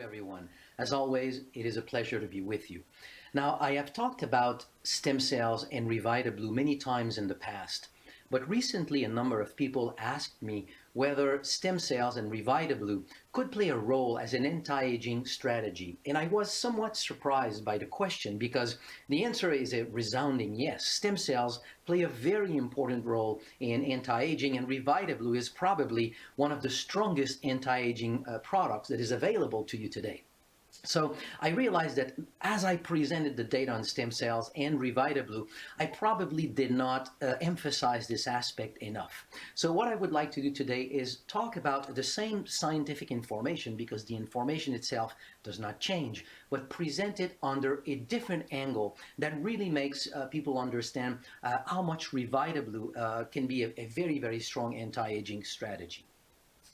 everyone. As always, it is a pleasure to be with you. Now, I have talked about stem cells and Revitablu many times in the past, but recently a number of people asked me whether stem cells and Revitablu could play a role as an anti-aging strategy. And I was somewhat surprised by the question because the answer is a resounding yes. Stem cells play a very important role in anti-aging, and Revitablu is probably one of the strongest anti-aging products that is available to you today. So I realized that as I presented the data on stem cells and Revitablu, I probably did not emphasize this aspect enough. So what I would like to do today is talk about the same scientific information, because the information itself does not change, but present it under a different angle that really makes people understand how much Revitablu can be a very, very strong anti-aging strategy.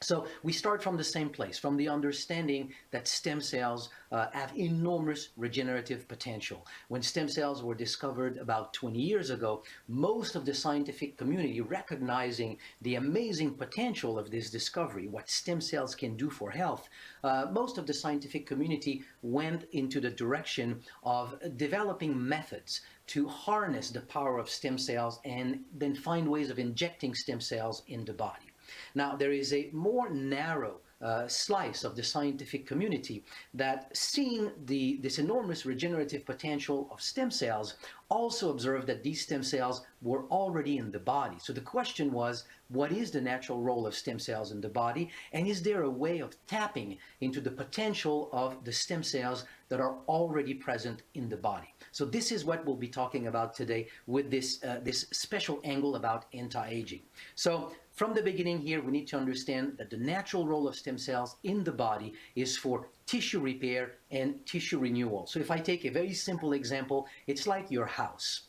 So we start from the same place, from the understanding that stem cells have enormous regenerative potential. When stem cells were discovered about 20 years ago, most of the scientific community, recognizing the amazing potential of this discovery, what stem cells can do for health, most of the scientific community went into the direction of developing methods to harness the power of stem cells and then find ways of injecting stem cells in the body. Now, there is a more narrow slice of the scientific community that, seeing this enormous regenerative potential of stem cells, also observed that these stem cells were already in the body. So the question was, what is the natural role of stem cells in the body? And is there a way of tapping into the potential of the stem cells that are already present in the body? So this is what we'll be talking about today with this special angle about anti-aging. So from the beginning here, we need to understand that the natural role of stem cells in the body is for tissue repair and tissue renewal. So if I take a very simple example, it's like your house.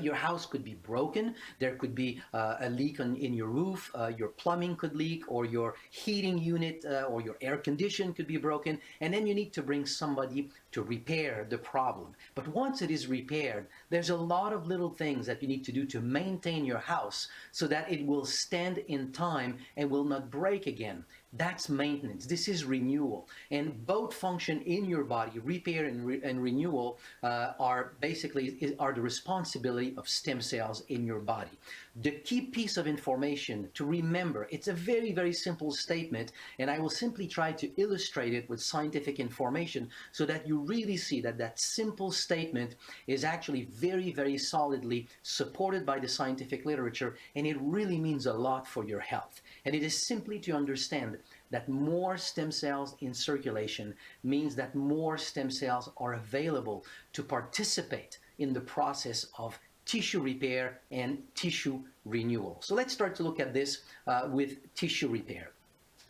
Your house could be broken. There could be a leak in your roof. Your plumbing could leak, or your heating unit or your air condition could be broken. And then you need to bring somebody to repair the problem. But once it is repaired, there's a lot of little things that you need to do to maintain your house so that it will stand in time and will not break again. That's maintenance. This is renewal. And both function in your body, repair and renewal, are the responsibility of stem cells in your body. The key piece of information to remember, it's a very, very simple statement, and I will simply try to illustrate it with scientific information so that you really see that that simple statement is actually very, very solidly supported by the scientific literature, and it really means a lot for your health. And it is simply to understand that more stem cells in circulation means that more stem cells are available to participate in the process of tissue repair and tissue renewal. So let's start to look at this with tissue repair.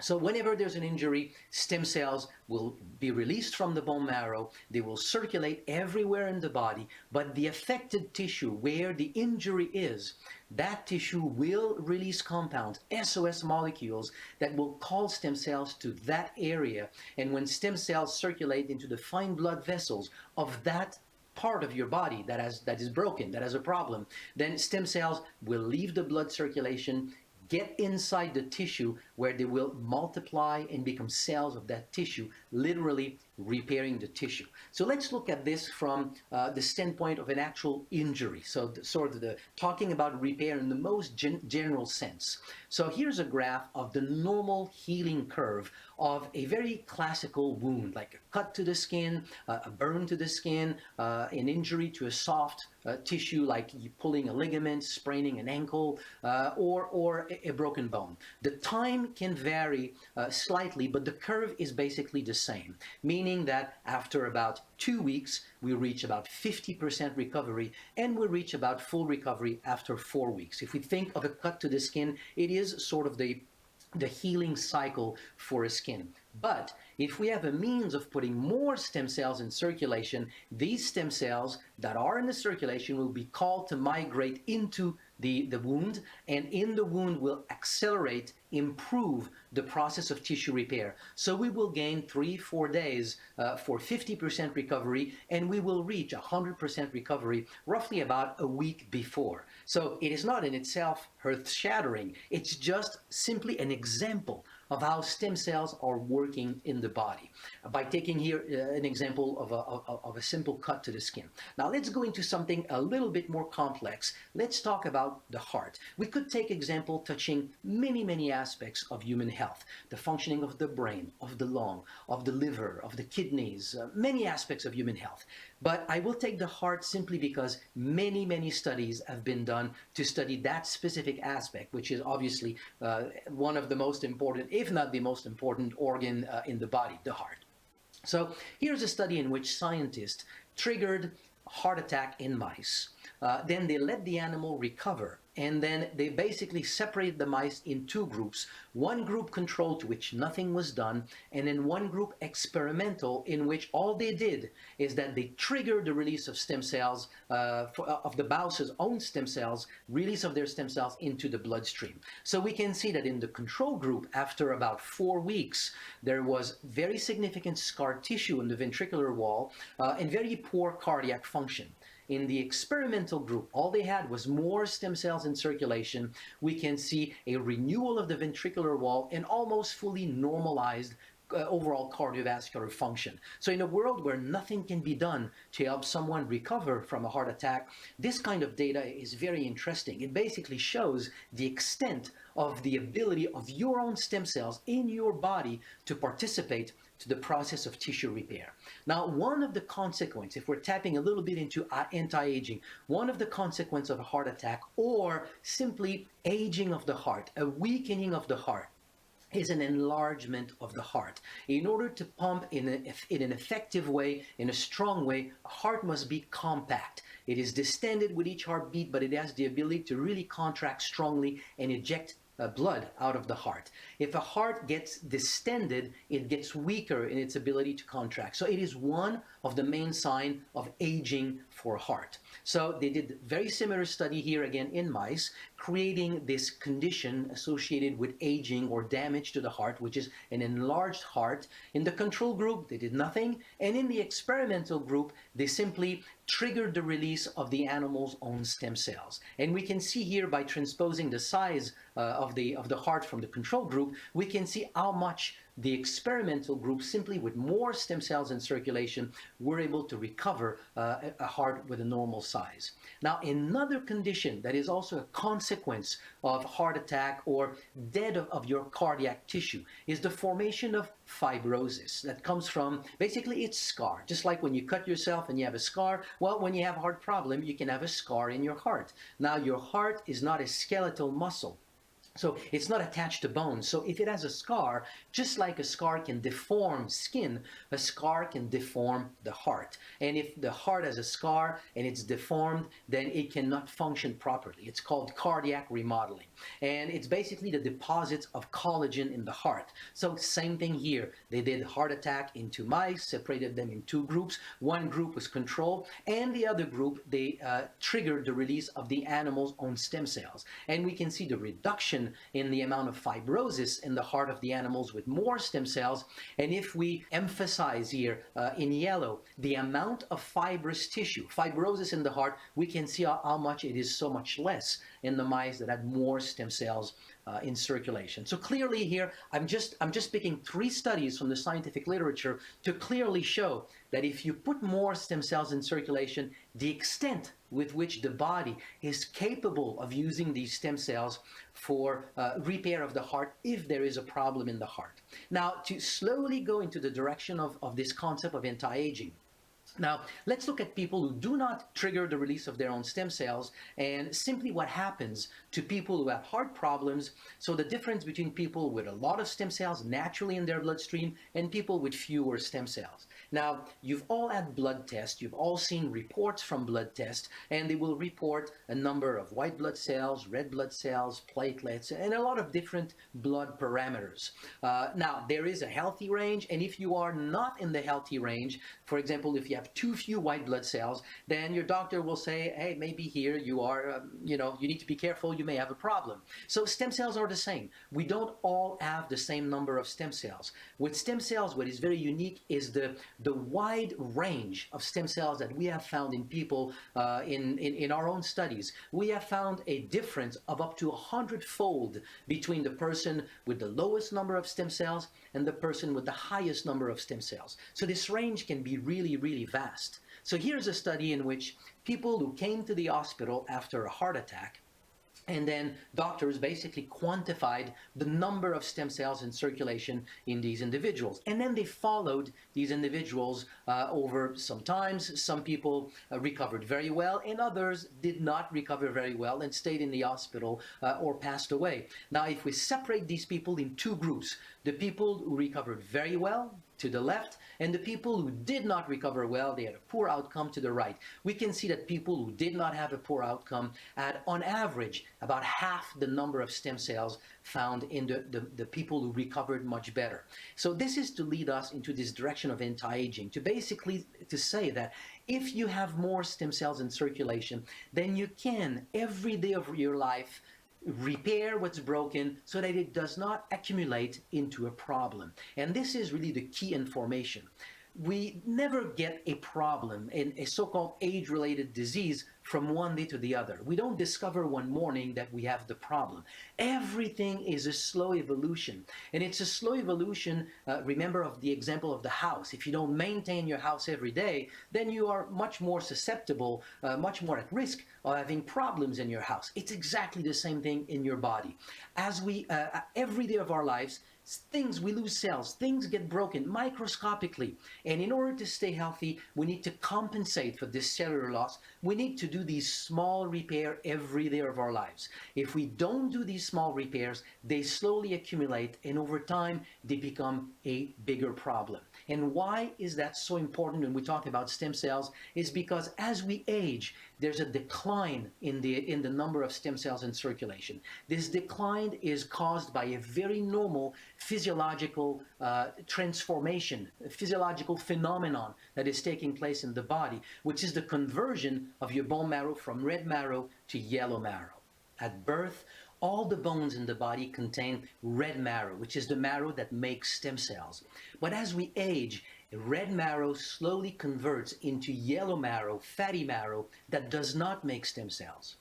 So whenever there's an injury, stem cells will be released from the bone marrow. They will circulate everywhere in the body, but the affected tissue where the injury is, that tissue will release compounds, SOS molecules, that will call stem cells to that area. And when stem cells circulate into the fine blood vessels of that part of your body that is broken, that has a problem, then stem cells will leave the blood circulation, get inside the tissue, where they will multiply and become cells of that tissue, literally repairing the tissue. So let's look at this from the standpoint of an actual injury. So talking about repair in the most general sense. So here's a graph of the normal healing curve of a very classical wound, like a cut to the skin, a burn to the skin, an injury to a soft tissue, like you pulling a ligament, spraining an ankle, or a broken bone. The time can vary slightly, but the curve is basically the same, meaning that after about 2 weeks, we reach about 50% recovery, and we reach about full recovery after 4 weeks. If we think of a cut to the skin, it is sort of the healing cycle for a skin. But if we have a means of putting more stem cells in circulation, these stem cells that are in the circulation will be called to migrate into the wound, and in the wound will accelerate, improve the process of tissue repair. So we will gain 3-4 days for 50% recovery, and we will reach 100% recovery roughly about a week before. So it is not in itself earth-shattering. It's just simply an example of how stem cells are working in the body by taking here an example of a simple cut to the skin. Now let's go into something a little bit more complex. Let's talk about the heart. We could take example touching many aspects of human health, the functioning of the brain, of the lung, of the liver, of the kidneys, many aspects of human health. But I will take the heart simply because many studies have been done to study that specific aspect, which is obviously one of the most important, if not the most important organ in the body, the heart. So here's a study in which scientists triggered heart attack in mice. Then they let the animal recover, and then they basically separated the mice in two groups. One group control to which nothing was done, and then one group experimental in which all they did is that they triggered the release of stem cells, of the mouse's own stem cells, release of their stem cells into the bloodstream. So we can see that in the control group, after about 4 weeks, there was very significant scar tissue in the ventricular wall and very poor cardiac function. In the experimental group, all they had was more stem cells in circulation. We can see a renewal of the ventricular wall and almost fully normalized overall cardiovascular function. So in a world where nothing can be done to help someone recover from a heart attack, this kind of data is very interesting. It basically shows the extent of the ability of your own stem cells in your body to participate to the process of tissue repair. Now, one of the consequences, if we're tapping a little bit into anti-aging, one of the consequences of a heart attack or simply aging of the heart, a weakening of the heart, is an enlargement of the heart. In order to pump in an effective way, in a strong way, a heart must be compact. It is distended with each heartbeat, but it has the ability to really contract strongly and eject blood out of the heart. If a heart gets distended, it gets weaker in its ability to contract. So it is one of the main signs of aging for a heart. So they did very similar study here again in mice, creating this condition associated with aging or damage to the heart, which is an enlarged heart. In the control group, they did nothing. And in the experimental group, they simply triggered the release of the animal's own stem cells. And we can see here by transposing the size of the heart from the control group, we can see how much the experimental group, simply with more stem cells in circulation, were able to recover a heart with a normal size. Now, another condition that is also a consequence of heart attack or death of your cardiac tissue is the formation of fibrosis that comes from, basically it's scar. Just like when you cut yourself and you have a scar, well, when you have a heart problem, you can have a scar in your heart. Now, your heart is not a skeletal muscle. So it's not attached to bone. So if it has a scar, just like a scar can deform skin, a scar can deform the heart. And if the heart has a scar and it's deformed, then it cannot function properly. It's called cardiac remodeling. And it's basically the deposits of collagen in the heart. So same thing here. They did heart attack into mice, separated them in two groups. One group was control, and the other group, they triggered the release of the animal's own stem cells. And we can see the reduction in the amount of fibrosis in the heart of the animals with more stem cells. And if we emphasize here in yellow the amount of fibrous tissue, fibrosis in the heart, we can see how much it is so much less in the mice that had more stem cells in circulation. So clearly here, I'm just picking 3 studies from the scientific literature to clearly show that if you put more stem cells in circulation, the extent with which the body is capable of using these stem cells for repair of the heart if there is a problem in the heart. Now, to slowly go into the direction of this concept of anti-aging, now, let's look at people who do not trigger the release of their own stem cells and simply what happens to people who have heart problems. So the difference between people with a lot of stem cells naturally in their bloodstream and people with fewer stem cells. Now, you've all had blood tests, you've all seen reports from blood tests, and they will report a number of white blood cells, red blood cells, platelets, and a lot of different blood parameters. Now, there is a healthy range, and if you are not in the healthy range, for example, if you have too few white blood cells, then your doctor will say, hey, maybe here you are, you need to be careful, you may have a problem. So stem cells are the same. We don't all have the same number of stem cells. With stem cells, what is very unique is the wide range of stem cells that we have found in people in our own studies. We have found a difference of up to 100-fold between the person with the lowest number of stem cells and the person with the highest number of stem cells. So this range can be really, really vast. So here's a study in which people who came to the hospital after a heart attack, and then doctors basically quantified the number of stem cells in circulation in these individuals. And then they followed these individuals over some times. Some people recovered very well, and others did not recover very well and stayed in the hospital or passed away. Now, if we separate these people in two groups, the people who recovered very well, to the left, and the people who did not recover well, they had a poor outcome, to the right. We can see that people who did not have a poor outcome had, on average, about half the number of stem cells found in the people who recovered much better. So this is to lead us into this direction of anti-aging, to say that if you have more stem cells in circulation, then you can, every day of your life, repair what's broken so that it does not accumulate into a problem. And this is really the key information. We never get a problem in a so-called age-related disease from one day to the other. We don't discover one morning that we have the problem. Everything is a slow evolution. And it's a slow evolution, remember, of the example of the house. If you don't maintain your house every day, then you are much more susceptible, much more at risk of having problems in your house. It's exactly the same thing in your body. As we, every day of our lives, we lose cells, things get broken microscopically. And in order to stay healthy, we need to compensate for this cellular loss. We need to do these small repairs every day of our lives. If we don't do these small repairs, they slowly accumulate, and over time, they become a bigger problem. And why is that so important when we talk about stem cells? Is because as we age, there's a decline in the number of stem cells in circulation. This decline is caused by a very normal physiological transformation, a physiological phenomenon that is taking place in the body, which is the conversion of your bone marrow from red marrow to yellow marrow. At birth, all the bones in the body contain red marrow, which is the marrow that makes stem cells. But as we age, red marrow slowly converts into yellow marrow, fatty marrow, that does not make stem cells.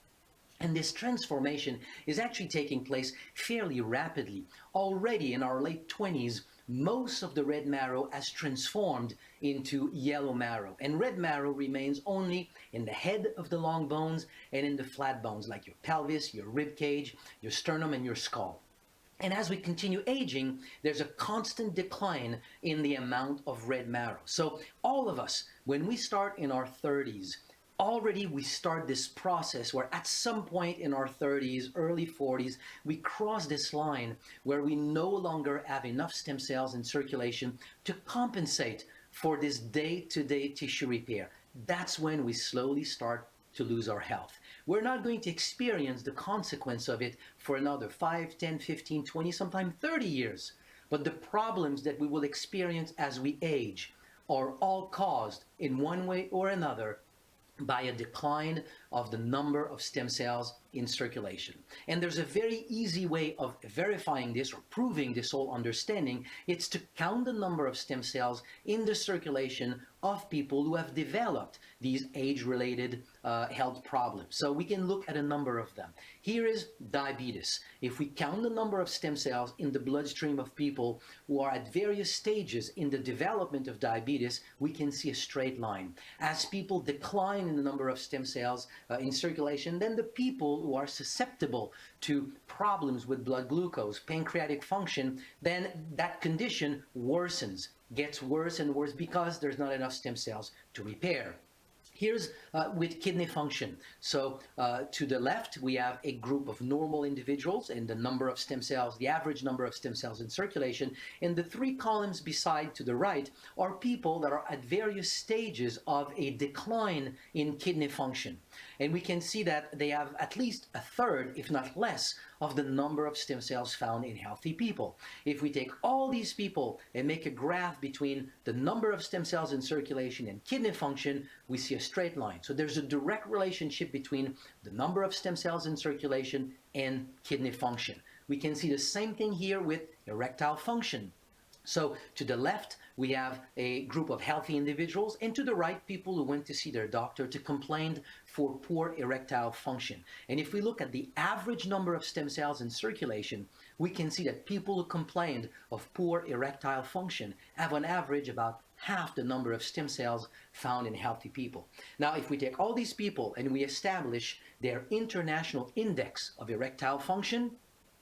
And this transformation is actually taking place fairly rapidly. Already in our late 20s, most of the red marrow has transformed into yellow marrow. And red marrow remains only in the head of the long bones and in the flat bones, like your pelvis, your rib cage, your sternum, and your skull. And as we continue aging, there's a constant decline in the amount of red marrow. So all of us, when we start in our 30s, already we start this process where at some point in our 30s, early 40s, we cross this line where we no longer have enough stem cells in circulation to compensate for this day-to-day tissue repair. That's when we slowly start to lose our health. We're not going to experience the consequence of it for another 5, 10, 15, 20, sometimes 30 years. But the problems that we will experience as we age are all caused in one way or another by a decline of the number of stem cells in circulation. And there's a very easy way of verifying this or proving this whole understanding. It's to count the number of stem cells in the circulation of people who have developed these age-related health problems. So we can look at a number of them. Here is diabetes. If we count the number of stem cells in the bloodstream of people who are at various stages in the development of diabetes, we can see a straight line. As people decline in the number of stem cells in circulation, then the people who are susceptible to problems with blood glucose, pancreatic function, then that condition worsens, gets worse and worse because there's not enough stem cells to repair. Here's with kidney function. So to the left, we have a group of normal individuals and the number of stem cells, the average number of stem cells in circulation. And the three columns beside to the right are people that are at various stages of a decline in kidney function. And we can see that they have at least a third, if not less, of the number of stem cells found in healthy people. If we take all these people and make a graph between the number of stem cells in circulation and kidney function, we see a straight line. So there's a direct relationship between the number of stem cells in circulation and kidney function. We can see the same thing here with erectile function. So to the left, we have a group of healthy individuals, and to the right, people who went to see their doctor to complain for poor erectile function. And if we look at the average number of stem cells in circulation, we can see that people who complained of poor erectile function have on average about half the number of stem cells found in healthy people. Now, if we take all these people and we establish their international index of erectile function,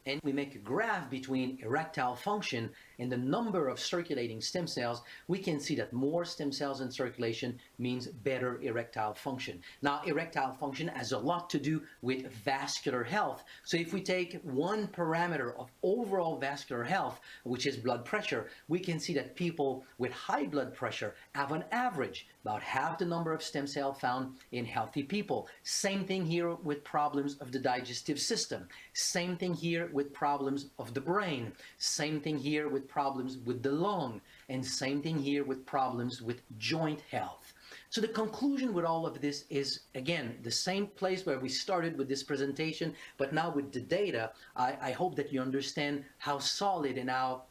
and we make a graph between erectile function and the number of circulating stem cells, we can see that more stem cells in circulation means better erectile function. Now, erectile function has a lot to do with vascular health. So if we take one parameter of overall vascular health, which is blood pressure, we can see that people with high blood pressure have on average about half the number of stem cells found in healthy people. Same thing here with problems of the digestive system. Same thing here with problems of the brain. Same thing here with problems with the lung, and same thing here with problems with joint health. So the conclusion with all of this is, again, the same place where we started with this presentation, but now with the data, I hope that you understand how solid and how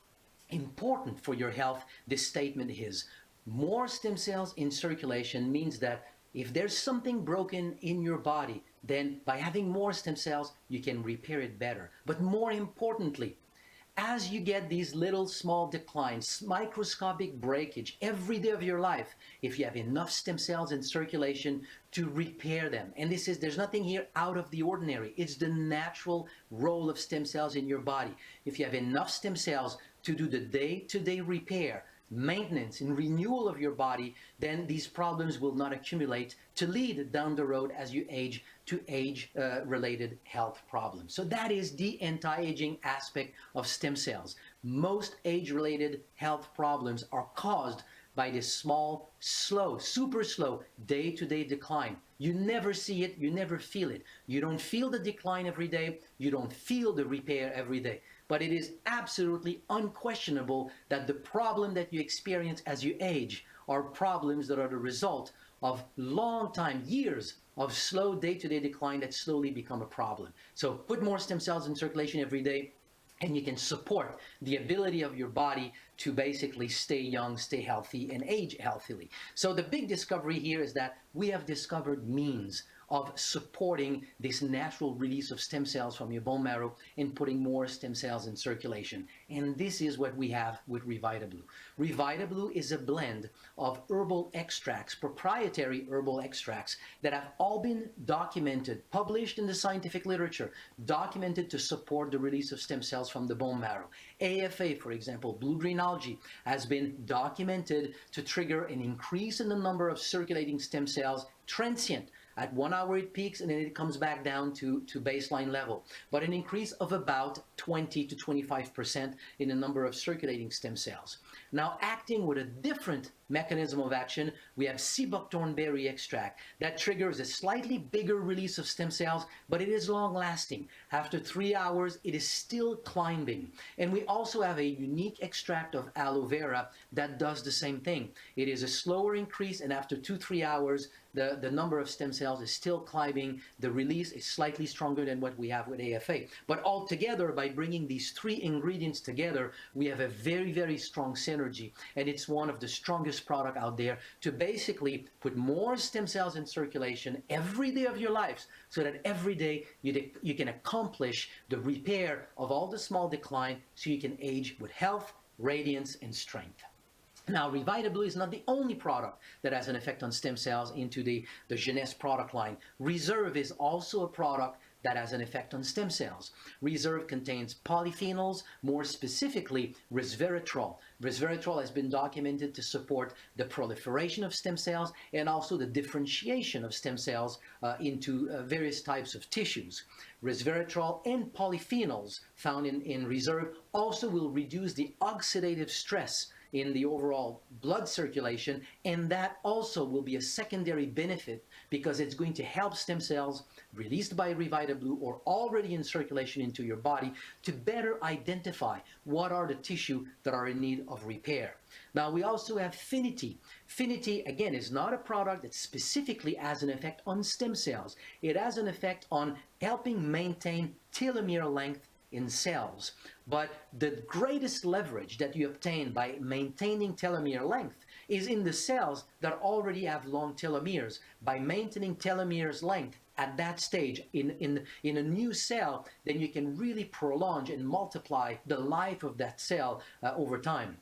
important for your health this statement is. More stem cells in circulation means that if there's something broken in your body, then by having more stem cells, you can repair it better. But more importantly, as you get these little small declines, microscopic breakage every day of your life, if you have enough stem cells in circulation to repair them, and there's nothing here out of the ordinary, it's the natural role of stem cells in your body. If you have enough stem cells to do the day-to-day repair, maintenance and renewal of your body, then these problems will not accumulate to lead down the road as you age to age-related health problems. So that is the anti-aging aspect of stem cells. Most age-related health problems are caused by this small, slow, super slow day-to-day decline. You never see it, you never feel it. You don't feel the decline every day, you don't feel the repair every day. But it is absolutely unquestionable that the problem that you experience as you age are problems that are the result of long time, years of slow day-to-day decline that slowly become a problem. So put more stem cells in circulation every day, and you can support the ability of your body to basically stay young, stay healthy, and age healthily. So the big discovery here is that we have discovered means of supporting this natural release of stem cells from your bone marrow and putting more stem cells in circulation. And this is what we have with Revitablu. Revitablu is a blend of herbal extracts, proprietary herbal extracts that have all been documented, published in the scientific literature, documented to support the release of stem cells from the bone marrow. AFA, for example, blue-green algae, has been documented to trigger an increase in the number of circulating stem cells, transient. At 1 hour it peaks and then it comes back down to baseline level. But an increase of about 20 to 25% in the number of circulating stem cells. Now, acting with a different mechanism of action, we have sea buckthorn berry extract that triggers a slightly bigger release of stem cells, but it is long lasting. After 3 hours, it is still climbing. And we also have a unique extract of aloe vera that does the same thing. It is a slower increase, and after 2-3 hours, the number of stem cells is still climbing. The release is slightly stronger than what we have with AFA. But altogether, by bringing these three ingredients together, we have a very, very strong synergy. And it's one of the strongest products out there to basically put more stem cells in circulation every day of your lives, so that every day you can accomplish the repair of all the small decline, so you can age with health, radiance, and strength. Now, Revitablu is not the only product that has an effect on stem cells into the Jeunesse product line. Reserve is also a product that has an effect on stem cells. Reserve contains polyphenols, more specifically resveratrol. Resveratrol has been documented to support the proliferation of stem cells and also the differentiation of stem cells into various types of tissues. Resveratrol and polyphenols found in Reserve also will reduce the oxidative stress in the overall blood circulation, and that also will be a secondary benefit because it's going to help stem cells released by Revitablu or already in circulation into your body to better identify what are the tissue that are in need of repair. Now we also have Finity. Finity, again, is not a product that specifically has an effect on stem cells. It has an effect on helping maintain telomere length in cells. But the greatest leverage that you obtain by maintaining telomere length is in the cells that already have long telomeres. By maintaining telomeres length at that stage in a new cell, then you can really prolong and multiply the life of that cell over time.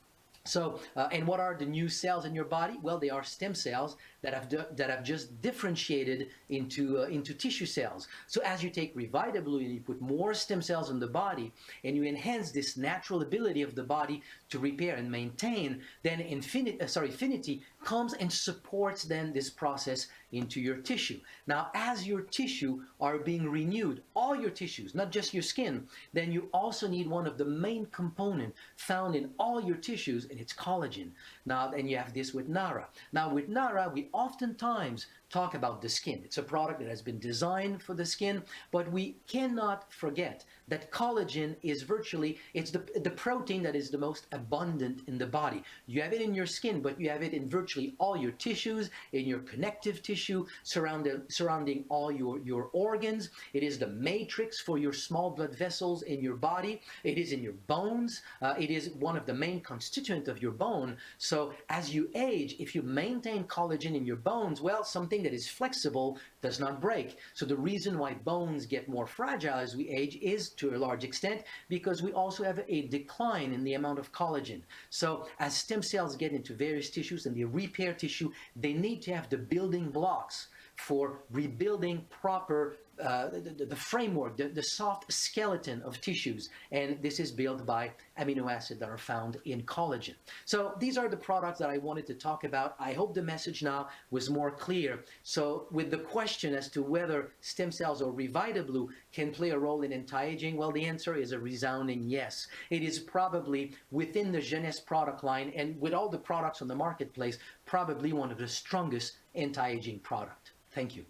So, and what are the new cells in your body? Well, they are stem cells that have just differentiated into tissue cells. So as you take Revitablu and you put more stem cells in the body and you enhance this natural ability of the body to repair and maintain, then Finity comes and supports then this process into your tissue. Now, as your tissue are being renewed, all your tissues, not just your skin, then you also need one of the main components found in all your tissues, and it's collagen. Now, and you have this with Nara. Now, with Nara, we oftentimes talk about the skin. It's a product that has been designed for the skin, but we cannot forget that collagen is virtually, it's the protein that is the most abundant in the body. You have it in your skin, but you have it in virtually all your tissues, in your connective tissue, surrounding all your organs. It is the matrix for your small blood vessels in your body. It is in your bones. It is one of the main constituents of your bone. So as you age, if you maintain collagen in your bones, well, something that is flexible does not break. So the reason why bones get more fragile as we age is to a large extent because we also have a decline in the amount of collagen. So as stem cells get into various tissues and they repair tissue, they need to have the building blocks for rebuilding proper the framework, the soft skeleton of tissues, and this is built by amino acids that are found in collagen. So these are the products that I wanted to talk about. I hope the message now was more clear. So with the question as to whether stem cells or Revitablu can play a role in anti-aging, well, the answer is a resounding yes. It is probably within the Jeunesse product line and with all the products on the marketplace, probably one of the strongest anti-aging product. Thank you.